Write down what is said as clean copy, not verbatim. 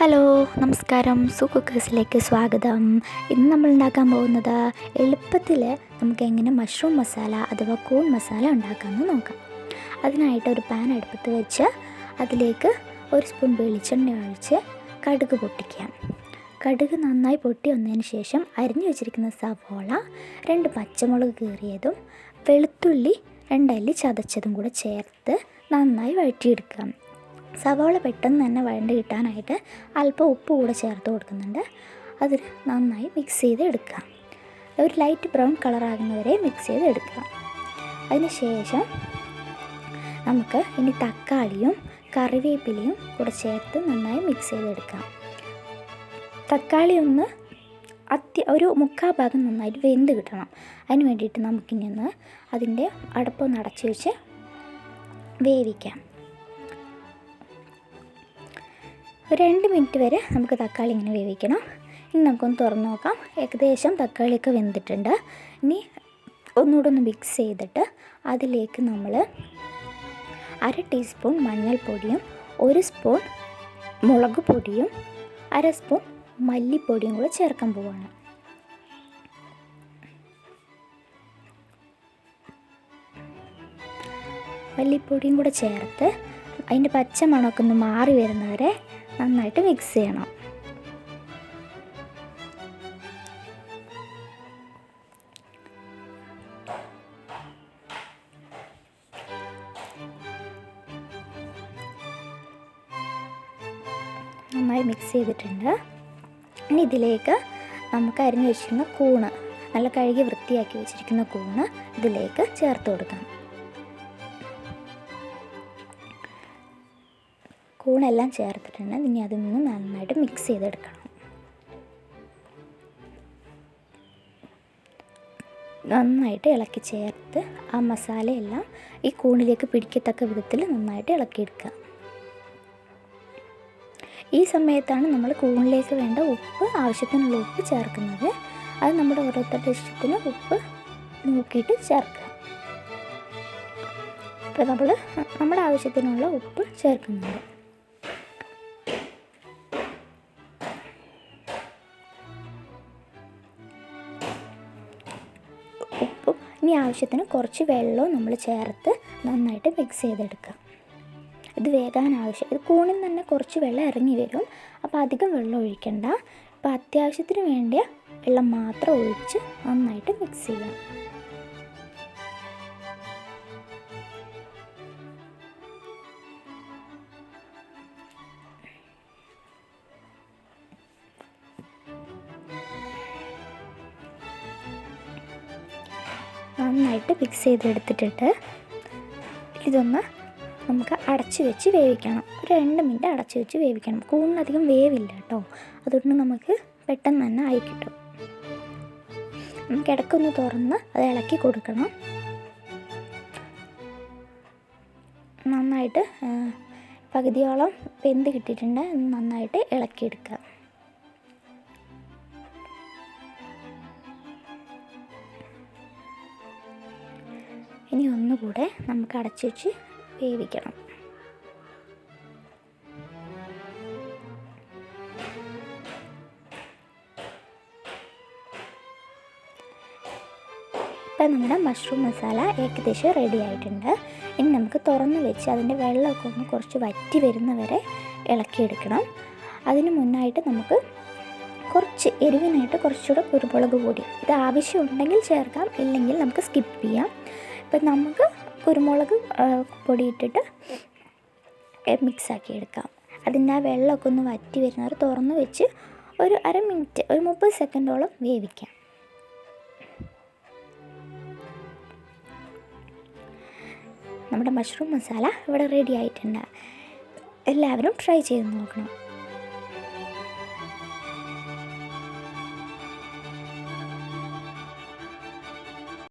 Hello നമസ്കാരം. കുക്കേഴ്സിലേക്ക് സ്വാഗതം. ഇന്ന് നമ്മൾ ഉണ്ടാക്കാൻ പോകുന്നത് എളുപ്പത്തിൽ നമുക്ക് എങ്ങനെ മഷ്റൂം മസാല അഥവാ കൂൺ മസാല ഉണ്ടാക്കാമെന്ന് നോക്കാം. അതിനായിട്ട് ഒരു പാൻ അടുപ്പത്ത് വെച്ച് അതിലേക്ക് 1 സ്പൂൺ വെളിച്ചെണ്ണ ഒഴിച്ച് കടുക് പൊട്ടിക്കാം. കടുക് നന്നായി പൊട്ടി വന്നതിന് ശേഷം അരിഞ്ഞു വെച്ചിരിക്കുന്ന സവോള, 2 പച്ചമുളക് കീറിയതും വെളുത്തുള്ളി 2 അല്ലി ചതച്ചതും കൂടെ ചേർത്ത് നന്നായി വഴറ്റിയെടുക്കാം. സവാള പെട്ടെന്ന് തന്നെ വഴണ്ട് കിട്ടാനായിട്ട് അല്പം ഉപ്പ് കൂടെ ചേർത്ത് കൊടുക്കുന്നുണ്ട്. അതിൽ നന്നായി മിക്സ് ചെയ്ത് എടുക്കുക. ഒരു ലൈറ്റ് ബ്രൗൺ കളറാകുന്നവരെ മിക്സ് ചെയ്ത് എടുക്കുക. അതിന് ശേഷം നമുക്ക് ഇനി തക്കാളിയും കറിവേപ്പിലയും കൂടെ ചേർത്ത് നന്നായി മിക്സ് ചെയ്തെടുക്കാം. തക്കാളി ഒരു 3/4 ഭാഗം നന്നായിട്ട് വെന്ത് കിട്ടണം. അതിന് വേണ്ടിയിട്ട് നമുക്കിനി അതിൻ്റെ അടപ്പൊന്ന് അടച്ചു വെച്ച് വേവിക്കാം. ഒരു 2 മിനിറ്റ് വരെ നമുക്ക് തക്കാളി ഇങ്ങനെ വേവിക്കണം. ഇനി നമുക്കൊന്ന് തുറന്ന് നോക്കാം. ഏകദേശം തക്കാളിയൊക്കെ വെന്തിട്ടുണ്ട്. ഇനി ഒന്നുകൂടെ ഒന്ന് മിക്സ് ചെയ്തിട്ട് അതിലേക്ക് നമ്മൾ 1/2 ടീസ്പൂൺ മഞ്ഞൾപ്പൊടിയും 1 സ്പൂൺ മുളക് പൊടിയും 1/2 സ്പൂൺ മല്ലിപ്പൊടിയും കൂടെ ചേർക്കാൻ പോവുകയാണ്. മല്ലിപ്പൊടിയും കൂടെ ചേർത്ത് അതിൻ്റെ പച്ച മണമൊക്കെ ഒന്ന് മാറി വരുന്നവരെ നന്നായിട്ട് മിക്സ് ചെയ്യണം. നന്നായി മിക്സ് ചെയ്തിട്ടുണ്ട്. ഇനി ഇതിലേക്ക് നമുക്ക് അരിഞ്ഞു വെച്ചിരിക്കുന്ന കൂണ്, നല്ല കഴുകി വൃത്തിയാക്കി വെച്ചിരിക്കുന്ന കൂണ് ഇതിലേക്ക് ചേർത്ത് കൊടുക്കാം. കൂണെല്ലാം ചേർത്തിട്ടുണ്ട്. ഇനി അതിൽ നിന്ന് നന്നായിട്ട് മിക്സ് ചെയ്തെടുക്കണം. നന്നായിട്ട് ഇളക്കി ചേർത്ത് ആ മസാലയെല്ലാം ഈ കൂണിലേക്ക് പിടിക്കത്തക്ക വിധത്തിൽ നന്നായിട്ട് ഇളക്കിയെടുക്കുക. ഈ സമയത്താണ് നമ്മൾ കൂണിലേക്ക് വേണ്ട ആവശ്യത്തിനുള്ള ഉപ്പ് ചേർക്കുന്നത്. അത് നമ്മുടെ ഓരോരുത്തരുടെ ഇഷ്ടത്തിന് ഉപ്പ് നോക്കിയിട്ട് ചേർക്കുക. ഇപ്പോൾ നമ്മൾ നമ്മുടെ ആവശ്യത്തിനുള്ള ഉപ്പ് ചേർക്കുന്നുണ്ട്. ഇനി ആവശ്യത്തിന് കുറച്ച് വെള്ളവും നമ്മൾ ചേർത്ത് നന്നായിട്ട് മിക്സ് ചെയ്തെടുക്കുക. ഇത് വേകാൻ ഇത് കൂണിൽ തന്നെ കുറച്ച് വെള്ളം ഇറങ്ങി വരും. അപ്പോൾ അധികം വെള്ളം ഒഴിക്കണ്ട. അപ്പോൾ അത്യാവശ്യത്തിന് വേണ്ടിയ വെള്ളം മാത്രം ഒഴിച്ച് നന്നായിട്ട് മിക്സ് ചെയ്യാം. നന്നായിട്ട് മിക്സ് ചെയ്തെടുത്തിട്ട് ഇതൊന്ന് നമുക്ക് അടച്ച് വെച്ച് വേവിക്കണം. ഒരു 2 മിനിറ്റ് അടച്ച് വെച്ച് വേവിക്കണം. കൂണിനധികം വേവില്ല കേട്ടോ. അതുകൊണ്ട് നമുക്ക് പെട്ടെന്ന് തന്നെ ആയി കിട്ടും. നമുക്ക് ഇടയ്ക്കൊന്ന് തുറന്ന് അത് ഇളക്കി കൊടുക്കണം. നന്നായിട്ട് പകുതിയോളം വെന്ത് കിട്ടിയിട്ടുണ്ട്. നന്നായിട്ട് ഇളക്കിയെടുക്കുക. ഇനി ഒന്നുകൂടെ നമുക്ക് അടച്ചു വെച്ച് വേവിക്കണം. ഇപ്പം നമ്മുടെ മഷ്റൂം മസാല ഏകദേശം റെഡി ആയിട്ടുണ്ട്. ഇനി നമുക്ക് തുറന്ന് വെച്ച് അതിൻ്റെ വെള്ളമൊക്കെ ഒന്ന് കുറച്ച് വറ്റി വരുന്നവരെ ഇളക്കിയെടുക്കണം. അതിന് മുന്നായിട്ട് നമുക്ക് കുറച്ച് എരിവിനായിട്ട് കുറച്ചുകൂടെ കുരുമുളക് പൊടി, ഇത് ആവശ്യമുണ്ടെങ്കിൽ ചേർക്കാം, ഇല്ലെങ്കിൽ നമുക്ക് സ്കിപ്പ് ചെയ്യാം. ഇപ്പം നമുക്ക് കുരുമുളക് പൊടി ഇട്ടിട്ട് മിക്സാക്കി എടുക്കാം. അതിൻ്റെ ആ വെള്ളമൊക്കെ ഒന്ന് വറ്റി വരുന്നവർ തുറന്ന് വെച്ച് ഒരു 1/2 മിനിറ്റ്, ഒരു 30 സെക്കൻഡോളം വേവിക്കാം. നമ്മുടെ മഷ്റൂം മസാല ഇവിടെ റെഡി ആയിട്ടുണ്ട്. എല്ലാവരും ട്രൈ ചെയ്ത് നോക്കണം.